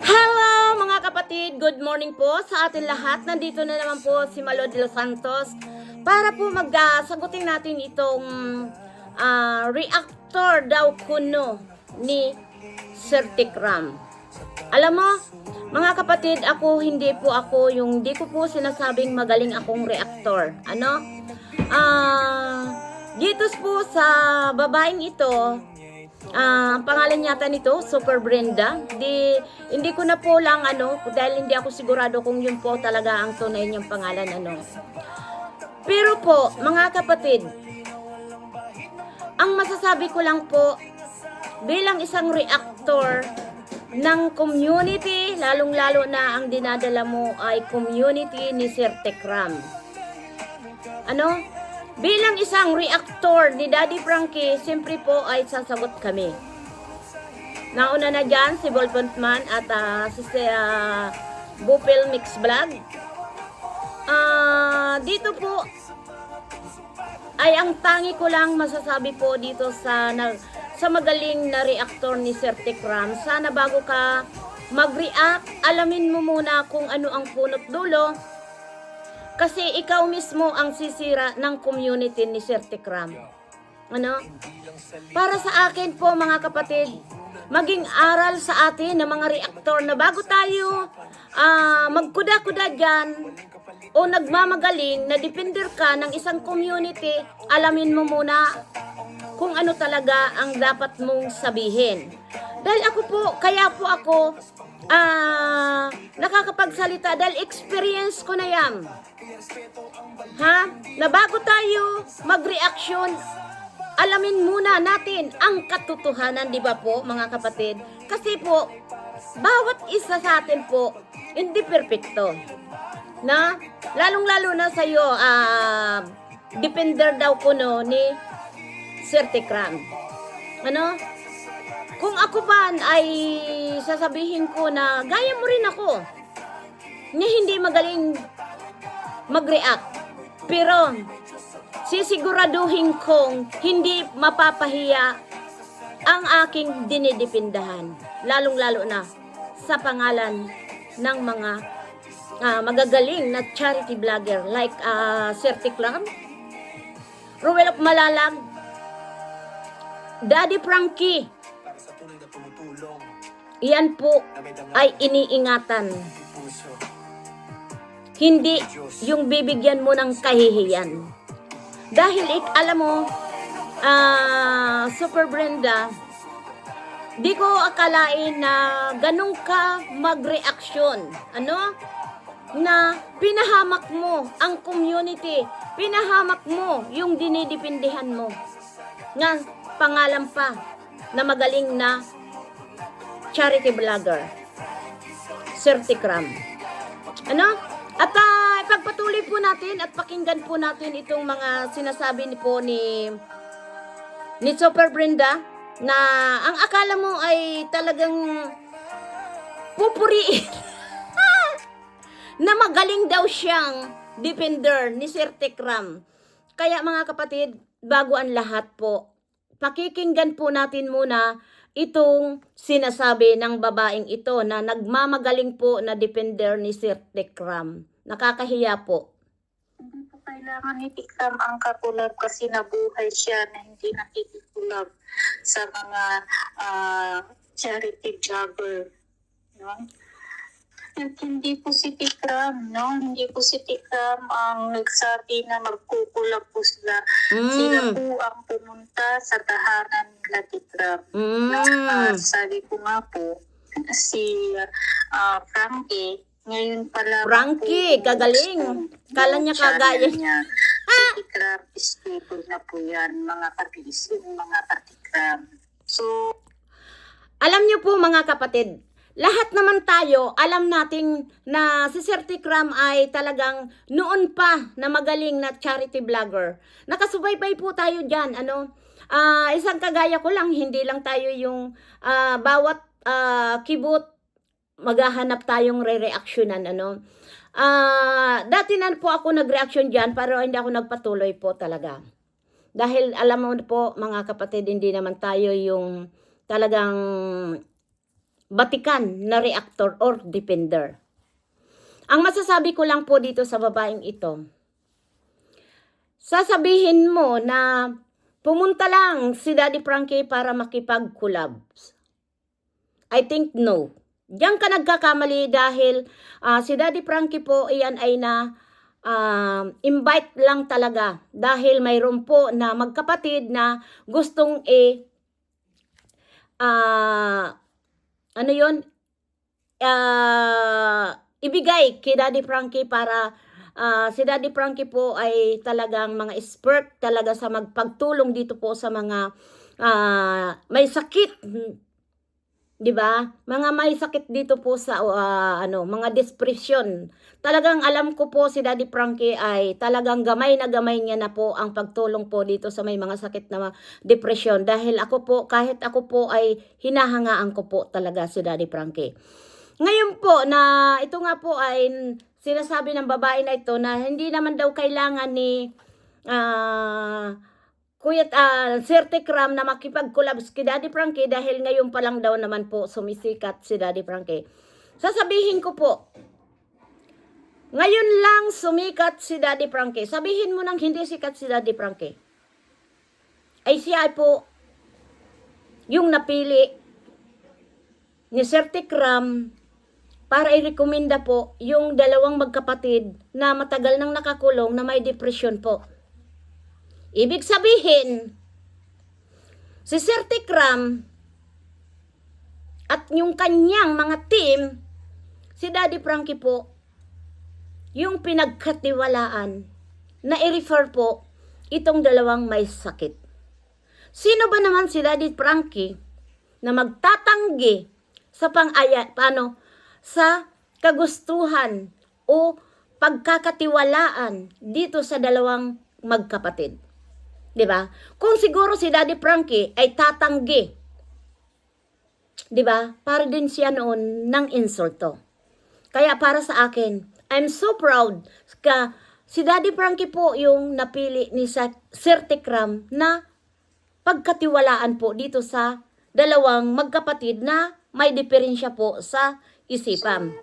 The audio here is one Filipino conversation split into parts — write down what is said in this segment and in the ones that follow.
Hello mga kapatid, good morning po sa atin lahat. Nandito na naman po si Malo de los Santos para po sagutin natin itong reactor daw kuno ni Sir Tikram. Alam mo, mga kapatid, hindi ko po sinasabing magaling akong reactor. Dito po sa babaeng ito, ang pangalan yata nito, Super Brenda. Hindi ko na po lang dahil hindi ako sigurado kung yun po talaga ang tunay niyang pangalan Pero po, mga kapatid, ang masasabi ko lang po, bilang isang reactor ng community, lalong-lalo na ang dinadala mo ay community ni Sir Tikram. Bilang isang reactor ni Daddy Frankie, siyempre po ay sasagot kami. Nauna na dyan si Volpontman at si Bupil Mix Vlog. Dito po ay ang tangi ko lang masasabi po dito sa magaling na reactor ni Sir Tikram. Sana bago ka mag-react, alamin mo muna kung ano ang punot dulo. Kasi ikaw mismo ang sisira ng community ni Sir Tikram. Para sa akin po mga kapatid, maging aral sa atin ng mga reaktor na bago tayo magkuda-kuda dyan o nagmamagaling na defender ka ng isang community, alamin mo muna kung ano talaga ang dapat mong sabihin. Dahil kaya po ako nakakapagsalita dahil experience ko na yan. Na bago tayo mag-reaction, alamin muna natin ang katotohanan, di ba po mga kapatid? Kasi po, bawat isa sa atin po, hindi perfecto. Lalong-lalo na sa'yo, defender daw kuno ni Sir Tikram. Kung ako ba ay sasabihin ko na gaya mo rin ako, na hindi magaling mag-react. Pero sisiguraduhin kong hindi mapapahiya ang aking dinidipindahan. Lalong-lalo na sa pangalan ng mga magagaling na charity vlogger like Sir Tikram, Ruel of Malalag, Daddy Frankie. Iyan po ay iniingatan. Hindi yung bibigyan mo ng kahihiyan. Dahil alam mo, Super Brenda, di ko akalain na ganun ka mag-reaction. Na pinahamak mo ang community, pinahamak mo yung dinidipindihan mo. Nga pangalan pa na magaling na charity vlogger, Sir Tikram. At ipagpatuloy po natin at pakinggan po natin itong mga sinasabi ni Super Brenda na ang akala mo ay talagang pupuriin na magaling daw siyang defender ni Sir Tikram. Kaya mga kapatid, bago ang lahat po, pakikinggan po natin muna itong sinasabi ng babaeng ito na nagmamagaling po na defender ni Sir Tikram. Nakakahiya po. Hindi po kailangan ni Tikram ang kakulab kasi nabuhay siya na hindi nakikikulab sa mga charity jobber. At hindi po si Tikram, Hindi po si Tikram ang nagsabi na magkukulab po sila. Sila po ang pumunta sa tahanan nila Tikram. Sabi ko nga po, si Frankie, ngayon pala Frankie, kagaling. Kala niya kagaya niya. Si Tikram, stable na po yan, mga katiis, mga katikram. So, alam niyo po mga kapatid, lahat naman tayo, alam nating na si Sir Tikram ay talagang noon pa na magaling na charity vlogger. Nakasubaybay po tayo dyan. Isang kagaya ko lang, hindi lang tayo yung bawat kibot, maghahanap tayong re-reactionan. Dati na po ako nag-reaction dyan, pero hindi ako nagpatuloy po talaga. Dahil alam mo po mga kapatid, hindi naman tayo yung talagang batikan na reactor or defender. Ang masasabi ko lang po dito sa babaeng ito, sasabihin mo na pumunta lang si Daddy Frankie para makipag-collab. I think no. Diyan ka nagkakamali dahil si Daddy Frankie po iyan ay na invite lang talaga dahil mayroon po na magkapatid na gustong ano yun, ibigay kay Daddy Frankie para si Daddy Frankie po ay talagang mga expert talaga sa magpagtulong dito po sa mga may sakit, 'di ba? Mga may sakit dito po sa mga depression. Talagang alam ko po si Daddy Frankie ay talagang gamay na gamay niya na po ang pagtulong po dito sa may mga sakit na depression dahil ako po kahit ako po ay hinahangaan ko po talaga si Daddy Frankie. Ngayon po na ito nga po ay sinasabi ng babae na ito na hindi naman daw kailangan ni Kuya Sir Tikram na makipag-collab kay Daddy Frankie dahil ngayon pa lang daw naman po sumisikat si Daddy Frankie. Sasabihin ko po, ngayon lang sumikat si Daddy Frankie. Sabihin mo nang hindi sikat si Daddy Frankie. Ay siya po yung napili ni Sir Tikram para i-rekomenda po yung dalawang magkapatid na matagal nang nakakulong na may depression po. Ibig sabihin, si Sir Tikram at yung kanyang mga team, si Daddy Frankie po, yung pinagkatiwalaan na i-refer po itong dalawang may sakit. Sino ba naman si Daddy Frankie na magtatanggi sa sa kagustuhan o pagkakatiwalaan dito sa dalawang magkapatid? 'Di ba? Kung siguro si Daddy Frankie ay tatanggi, 'di ba? Para din siya noon ng insulto. Kaya para sa akin, I'm so proud ka si Daddy Frankie po yung napili ni Sir Tikram na pagkatiwalaan po dito sa dalawang magkapatid na may diferensya po sa isipan.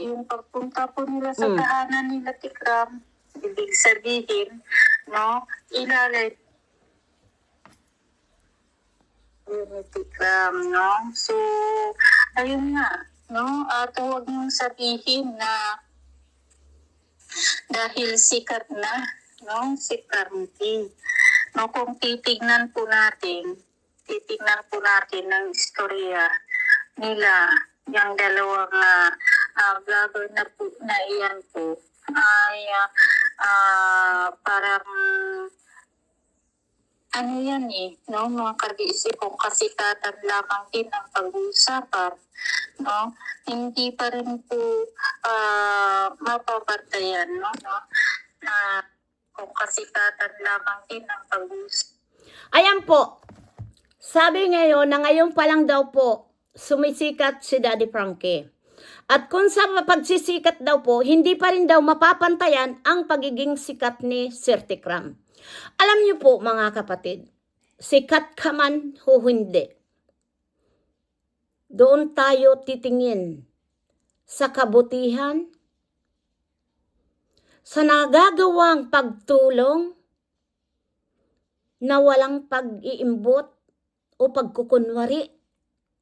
Yung pagpunta po nila sa tahanan nila Tikram, ibig sabihin, no, ilalit ni Tikram, no? So, ayun nga, no? At huwag niyong sabihin na dahil sikat na, no, si Frankie. No, kung titignan po natin ng istorya nila, yung dalawang vlogger na iyan po, ay parang ano yan no, mga kag-iisip kung kasikatan lamang din ang pag-uusapan, no, hindi pa rin po mapapantayan, no, kung kasikatan lamang din ang pag-uusapan. Ayan po, sabi ngayon na ngayon pa lang daw po sumisikat si Daddy Frankie. At kung sa pagsisikat daw po, hindi pa rin daw mapapantayan ang pagiging sikat ni Sir Tikram. Alam niyo po mga kapatid, sikat ka man o hindi, doon tayo titingin sa kabutihan, sa nagagawang pagtulong na walang pag-iimbot o pagkukunwari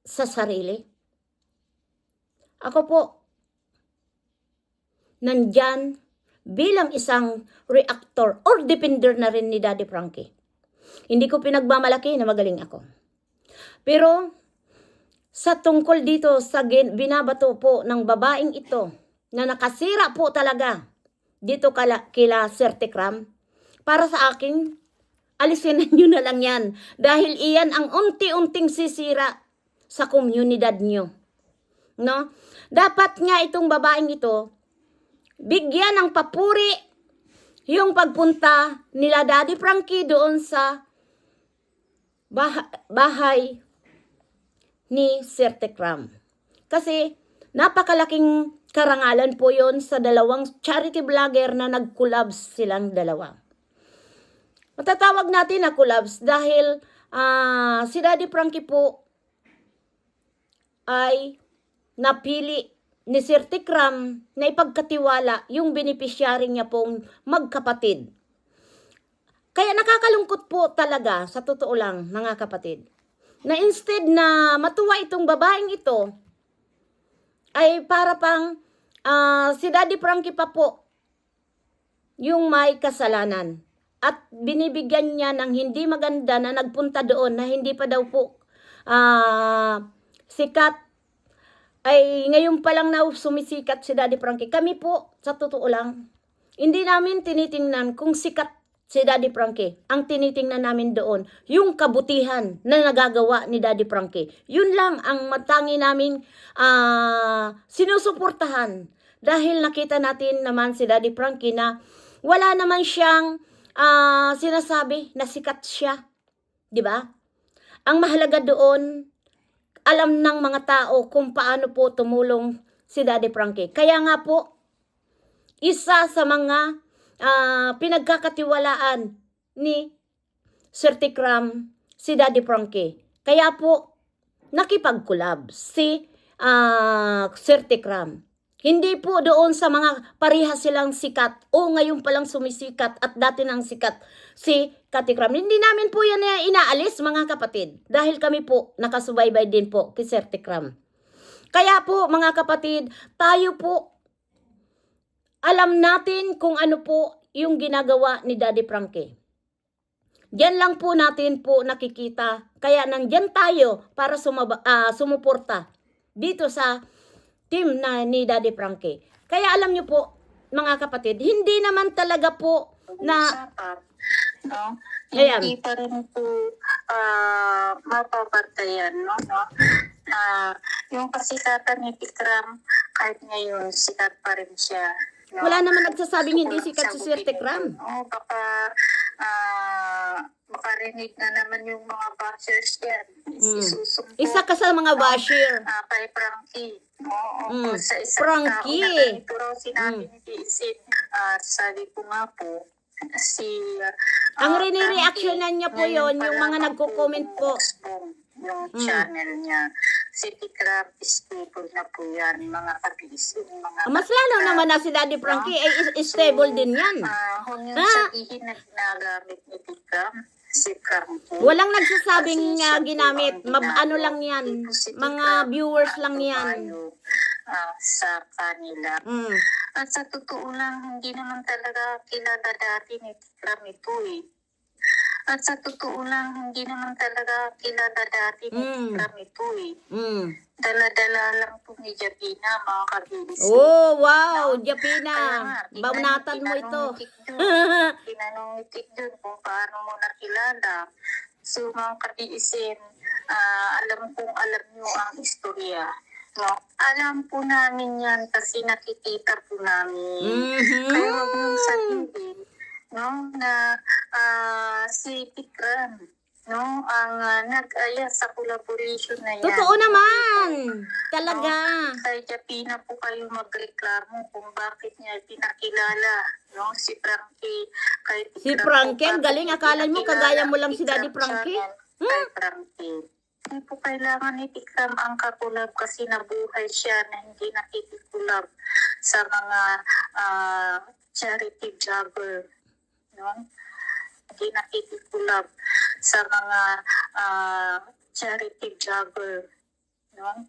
sa sarili. Ako po, nandyan bilang isang reactor or defender na rin ni Daddy Frankie. Hindi ko pinagmamalaki na magaling ako. Pero sa tungkol dito sa binabato po ng babaeng ito na nakasira po talaga dito kila Sir Tikram, para sa akin, alisin nyo na lang yan. Dahil iyan ang unti-unting sisira sa komunidad nyo. No? Dapat nga itong babaeng ito, bigyan ng papuri yung pagpunta nila Daddy Frankie doon sa bahay ni Sir Tikram. Kasi napakalaking karangalan po yon sa dalawang charity vlogger na nag-collabs silang dalawa. Matatawag natin na collabs dahil si Daddy Frankie po ay napili ni Sir Tikram na ipagkatiwala yung beneficiary niya pong magkapatid. Kaya nakakalungkot po talaga, sa totoo lang, mga kapatid, na instead na matuwa itong babaeng ito, ay para pang si Daddy Frankie pa po yung may kasalanan. At binibigyan niya ng hindi maganda na nagpunta doon na hindi pa daw po sikat. Ay ngayon pa lang na sumisikat si Daddy Frankie. Kami po, sa totoo lang, hindi namin tinitingnan kung sikat si Daddy Frankie. Ang tinitingnan namin doon, yung kabutihan na nagagawa ni Daddy Frankie. Yun lang ang matangi namin sinusuportahan. Dahil nakita natin naman si Daddy Frankie na wala naman siyang sinasabi na sikat siya. Diba? Ang mahalaga doon, alam ng mga tao kung paano po tumulong si Daddy Frankie. Kaya nga po, isa sa mga pinagkakatiwalaan ni Sir Tikram si Daddy Frankie. Kaya po, nakipag-collab si Sir Tikram. Hindi po doon sa mga parehas silang sikat o ngayon palang sumisikat at dati nang sikat si Katikram. Hindi namin po yan inaalis, mga kapatid. Dahil kami po nakasubaybay din po kay Sir Tikram. Kaya po, mga kapatid, tayo po alam natin kung ano po yung ginagawa ni Daddy Frankie. Diyan lang po natin po nakikita. Kaya nandyan tayo para sumuporta dito sa team na ni Daddy Frankie. Kaya alam nyo po, mga kapatid, hindi naman talaga po na... No? Ayan. Hindi pa rin po mapapartayan, no? Yung kasikatan ni Tikram, kahit ngayon, sikat pa rin siya. No? Wala naman nagsasabing hindi sikat si Sir Tikram. Baka makarinig na naman yung mga bashers yan. Isa ka sa mga basher. Kay Frankie. Oo, sa isang Frankie. tao na ganito raw sinabi ni Isin. Sabi ko nga po, ang rini-reactionan niya po yon yung mga nagko-comment po. Yung channel niya. Si Tikram, stable na po yan. Mga kabisin. Mas lalo naman na si Daddy Frankie ay stable din yan. Kung yung sabihin na ginagamit ni Tikram, si Frankie. Walang nagsasabing ginamit. Ano lang yan. Mga viewers lang yan. Sa kanila. At sa totoo lang, hindi naman talaga kilala dati ni Tikram ito eh. At sa totoo lang, hindi naman talaga kilala dati ni Tikram ito eh. Dala-dala lang po ni Japina, mga kabibis. Oh, wow! Japina! Baunatan mo ito. Tinanong ni Tikdun kung paano mo nakilala. So, mga kabiisin, alam nyo ang istorya. No? Alam po namin yan kasi nakikita po namin. Kaya huwag mong sabihin, no, na si Tikram, no, ang nag-aya sa collaboration na yan. Totoo naman! Talaga. No? Kay Japina po kayo magreklamo kung bakit niya pinakilala, no, si Frankie. Si Frankie, ang galing. Akala mo kagaya mo lang si Daddy Frankie? Kay Frankie. Hindi po kailangan ni Tikram ang kakulab kasi nabuhay siya na hindi nakikikulab sa mga charity jobber. No? Hindi nakikikulab sa mga charity jobber. No?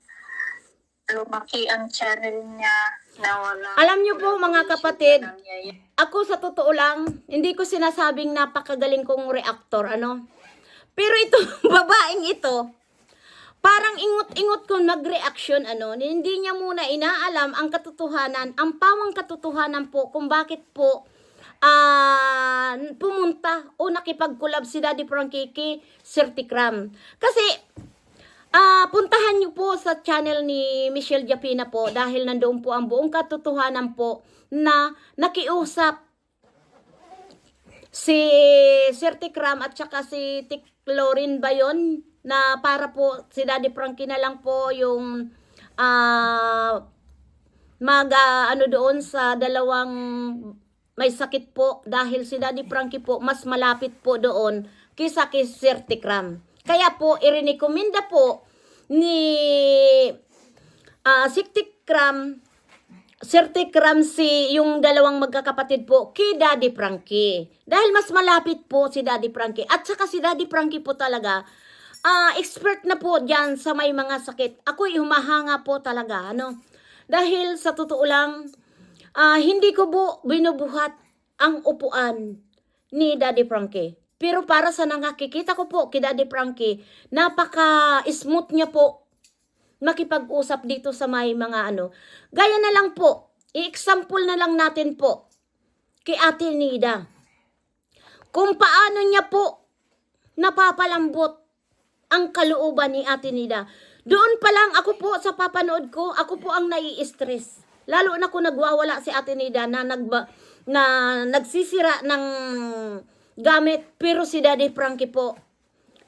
Lumaki ang channel niya na wala. Alam niyo po, mga kapatid, ako sa totoo lang, hindi ko sinasabing napakagaling kong reactor, ano? Pero ito, babaeng ito, parang ingot-ingot kung nag-reaction, ano, hindi niya muna inaalam ang katotohanan, ang pawang katotohanan po kung bakit po pumunta o nakipag-collab si Daddy Frankie kay Sir Tikram. Kasi, puntahan niyo po sa channel ni Michelle Japina po dahil nandoon po ang buong katotohanan po na nakiusap si Sir Tikram at saka si Tiklorin ba yun? Na para po si Daddy Frankie na lang po yung ano doon sa dalawang may sakit po dahil si Daddy Frankie po mas malapit po doon kaysa kay Sir Tikram. Kaya po irekomenda po ni Sir Tikram yung dalawang magkakapatid po kay Daddy Frankie. Dahil mas malapit po si Daddy Frankie. At saka si Daddy Frankie po talaga, expert na po dyan sa may mga sakit. Ako'y humahanga po talaga, Dahil sa totoo lang, hindi ko po binubuhat ang upuan ni Daddy Frankie. Pero para sa nakikita ko po kay Daddy Frankie, napaka-smooth niya po makipag-usap dito sa may mga Gaya na lang po, i-example na lang natin po kay Ate Nida. Kung paano niya po napapalambot ang kalooban ni Ate Nida. Doon pa lang ako po sa papanood ko, ako po ang nai-stress. Lalo na kung nagwawala si Ate Nida na nagsisira ng gamit, pero si Daddy Frankie po,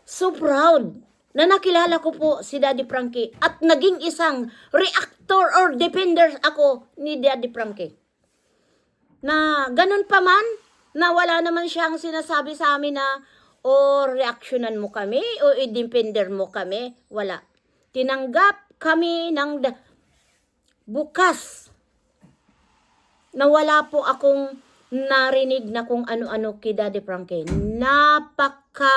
so proud na nakilala ko po si Daddy Frankie at naging isang reactor or defender ako ni Daddy Frankie. Na ganun pa man, na wala naman siyang sinasabi sa amin na reactionan mo kami o i-defender mo kami. Wala. Tinanggap kami ng bukas na wala po akong narinig na kung ano-ano kay Daddy Frankie. Napakabait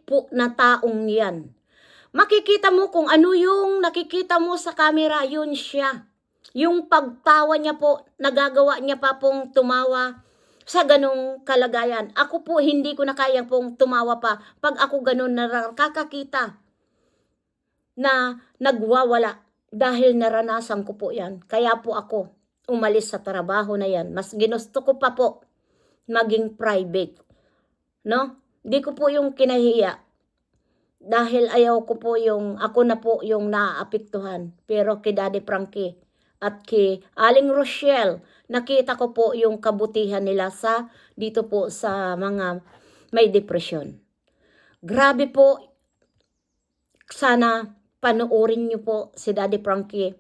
po na taong yan. Makikita mo kung ano yung nakikita mo sa camera, yun siya. Yung pagtawa niya po, nagagawa niya pa pong tumawa sa ganong kalagayan. Ako po, hindi ko na kaya pong tumawa pa pag ako ganon nakakakita na nagwawala dahil naranasan ko po yan. Kaya po ako umalis sa trabaho na yan. Mas ginusto ko pa po maging private. Di ko po yung kinahiya. Dahil ayaw ko po yung, ako na po yung naaapektuhan. Pero kay Daddy Frankie at kay Aling Rochelle, nakita ko po yung kabutihan nila dito po sa mga may depression. Grabe po. Sana panoorin niyo po si Daddy Frankie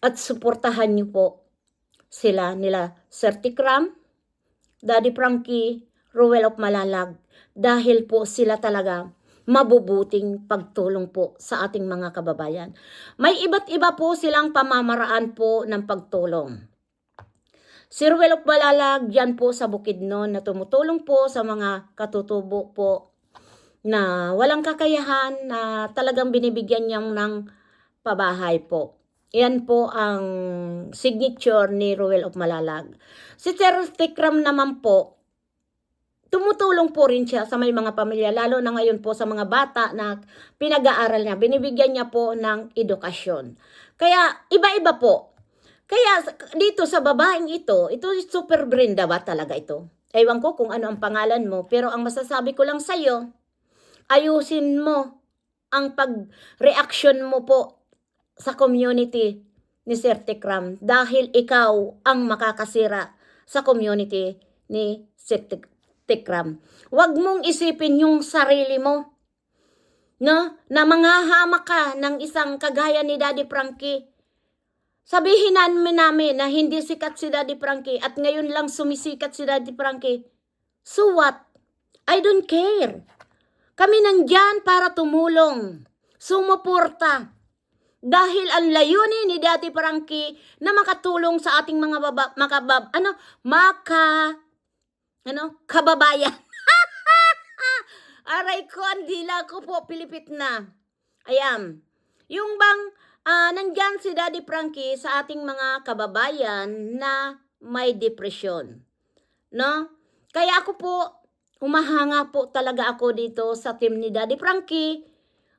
at suportahan niyo po nila Sir Tikram, Daddy Frankie, Ruel of Malalag, dahil po sila talaga mabubuting pagtulong po sa ating mga kababayan. May iba't iba po silang pamamaraan po ng pagtulong. Si Ruel of Malalag, yan po sa Bukidnon, na tumutulong po sa mga katutubo po na walang kakayahan, na talagang binibigyan niyang ng pabahay po. Yan po ang signature ni Ruel of Malalag. Si Sir Tikram naman po, tumutulong po rin siya sa may mga pamilya, lalo na ngayon po sa mga bata na pinag-aaral niya. Binibigyan niya po ng edukasyon. Kaya iba-iba po. Kaya dito sa babaeng ito super Brenda ba talaga ito? Ewan ko kung ano ang pangalan mo, pero ang masasabi ko lang sa'yo, ayusin mo ang pag-reaction mo po sa community ni Sir Tikram, dahil ikaw ang makakasira sa community ni Sir Tikram. Huwag mong isipin yung sarili mo, na manghahamak ka ng isang kagaya ni Daddy Frankie. Sabihin namin na hindi sikat si Daddy Frankie at ngayon lang sumisikat si Daddy Frankie. So what? I don't care. Kami nandyan para tumulong, sumuporta. Dahil ang layunin ni Daddy Frankie na makatulong sa ating mga kababayan. Aray ko, ang dila ko po, pilipit na. Ayan. Yung bang nandyan si Daddy Frankie sa ating mga kababayan na may depression. Kaya ako po, humahanga po talaga ako dito sa team ni Daddy Frankie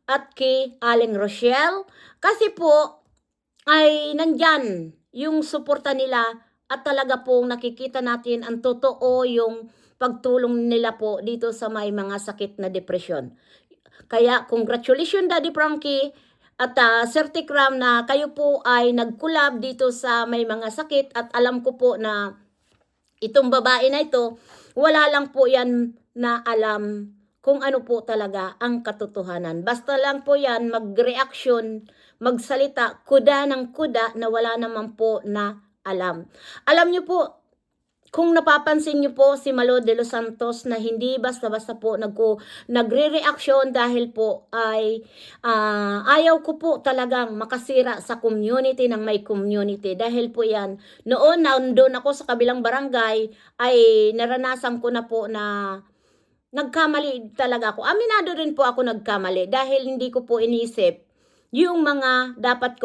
at kay Aling Rochelle. Kasi po, ay nandyan yung suporta nila at talaga pong nakikita natin ang totoo yung pagtulong nila po dito sa may mga sakit na depression. Kaya congratulations Daddy Frankie at Sir Tikram na kayo po ay nag-collab dito sa may mga sakit, at alam ko po na itong babae na ito, wala lang po yan na alam kung ano po talaga ang katotohanan. Basta lang po yan mag-reaction, magsalita, kuda ng kuda na wala naman po na alam. Alam niyo po, kung napapansin niyo po si Malo de los Santos na hindi basta-basta po nagre-reaksyon dahil po ay ayaw ko po talagang makasira sa community ng may community. Dahil po yan, noon nandun ako sa kabilang barangay ay naranasan ko na po na nagkamali talaga ako. Aminado rin po ako nagkamali dahil hindi ko po inisip yung mga dapat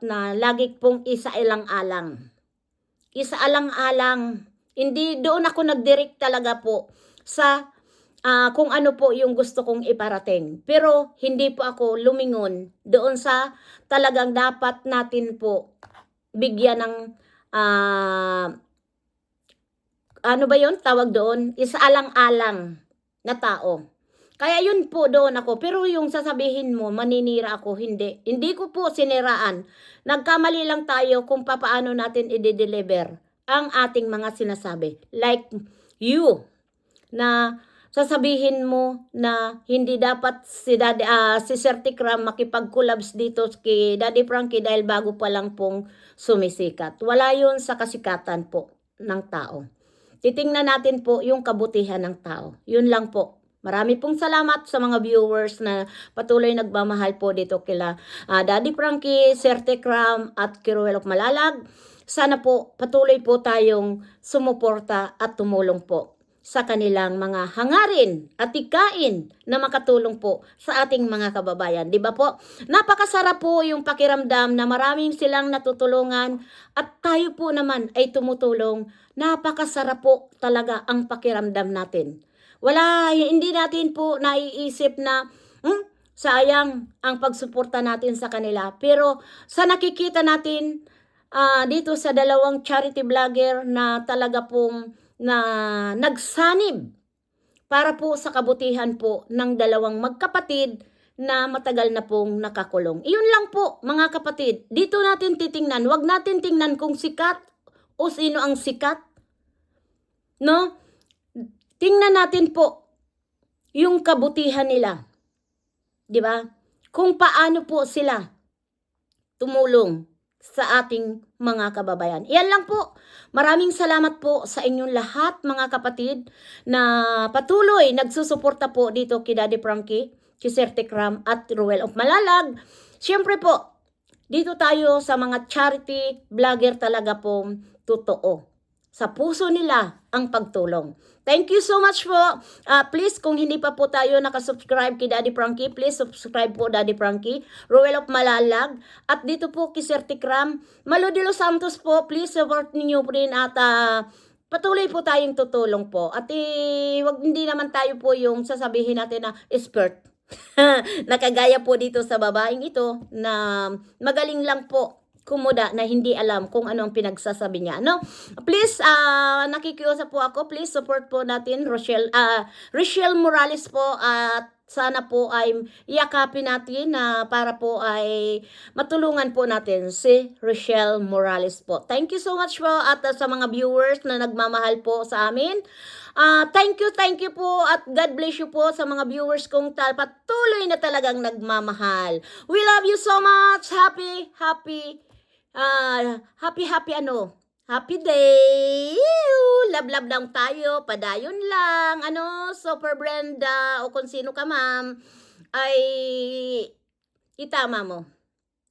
na lagi pong isaalang-alang. Isaalang-alang. Hindi doon ako nagdirect talaga po sa kung ano po yung gusto kong iparating. Pero hindi po ako lumingon doon sa talagang dapat natin po bigyan ng ano ba yun? Tawag doon? Isaalang-alang na tao. Kaya yun po doon ako. Pero yung sasabihin mo, maninira ako, hindi. Hindi ko po siniraan. Nagkamali lang tayo kung paano natin i-deliver ang ating mga sinasabi. Like you, na sasabihin mo na hindi dapat si Sir Tikram makipag-collabs dito kay Daddy Frankie dahil bago pa lang pong sumisikat. Wala yun sa kasikatan po ng tao. Titingnan natin po yung kabutihan ng tao. Yun lang po. Marami pong salamat sa mga viewers na patuloy nagmamahal po dito kila Daddy Frankie, Sir Tikram at Kiruel of Malalag. Sana po patuloy po tayong sumuporta at tumulong po sa kanilang mga hangarin at tikain na makatulong po sa ating mga kababayan. Di ba po? Napakasarap po yung pakiramdam na maraming silang natutulungan at tayo po naman ay tumutulong. Napakasarap po talaga ang pakiramdam natin. Hindi natin po naiisip na sayang ang pagsuporta natin sa kanila. Pero sa nakikita natin dito sa dalawang charity vlogger na talaga pong nagsanib para po sa kabutihan po ng dalawang magkapatid na matagal na pong nakakulong. Iyon lang po mga kapatid. Dito natin titingnan. Huwag natin tingnan kung sikat o sino ang sikat. No? Tingnan natin po yung kabutihan nila. 'Di ba? Kung paano po sila tumulong sa ating mga kababayan. Iyan lang po. Maraming salamat po sa inyong lahat mga kapatid na patuloy nagsusuporta po dito kay Daddy Frankie, kay Sir Tikram at Ruel of Malalag. Siyempre po, dito tayo sa mga charity vlogger talaga pong totoo. Sa puso nila ang pagtulong. Thank you so much po. Please, kung hindi pa po tayo nakasubscribe kay Daddy Frankie, please subscribe po Daddy Frankie, Ruel of Malalag. At dito po kay Sir Tikram, Malo de los Santos po, please support ninyo po rin at patuloy po tayong tutulong po. At hindi naman tayo po yung sasabihin natin na expert. Nakagaya po dito sa babaeng ito na magaling lang po kumuda na hindi alam kung ano ang pinagsasabi niya. No? Please, nakikiusap po ako. Please support po natin Rochelle Morales po at sana po ay yakapin natin para po ay matulungan po natin si Rochelle Morales po. Thank you so much po at sa mga viewers na nagmamahal po sa amin. Thank you po at God bless you po sa mga viewers kong patuloy na talagang nagmamahal. We love you so much. Happy day! Love lang tayo, padayon lang. Super Brenda o kung sino ka ma'am, ay itama mo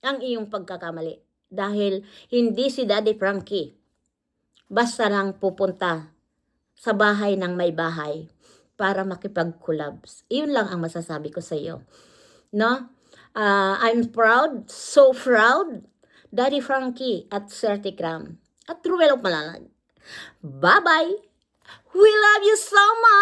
ang iyong pagkakamali. Dahil hindi si Daddy Frankie basta lang pupunta sa bahay ng may bahay para makipag-collabs. Iyon lang ang masasabi ko sa iyo. No? I'm proud, so proud, Daddy Frankie at Sir Tikram at Ruel of Malalag. Bye-bye! We love you so much!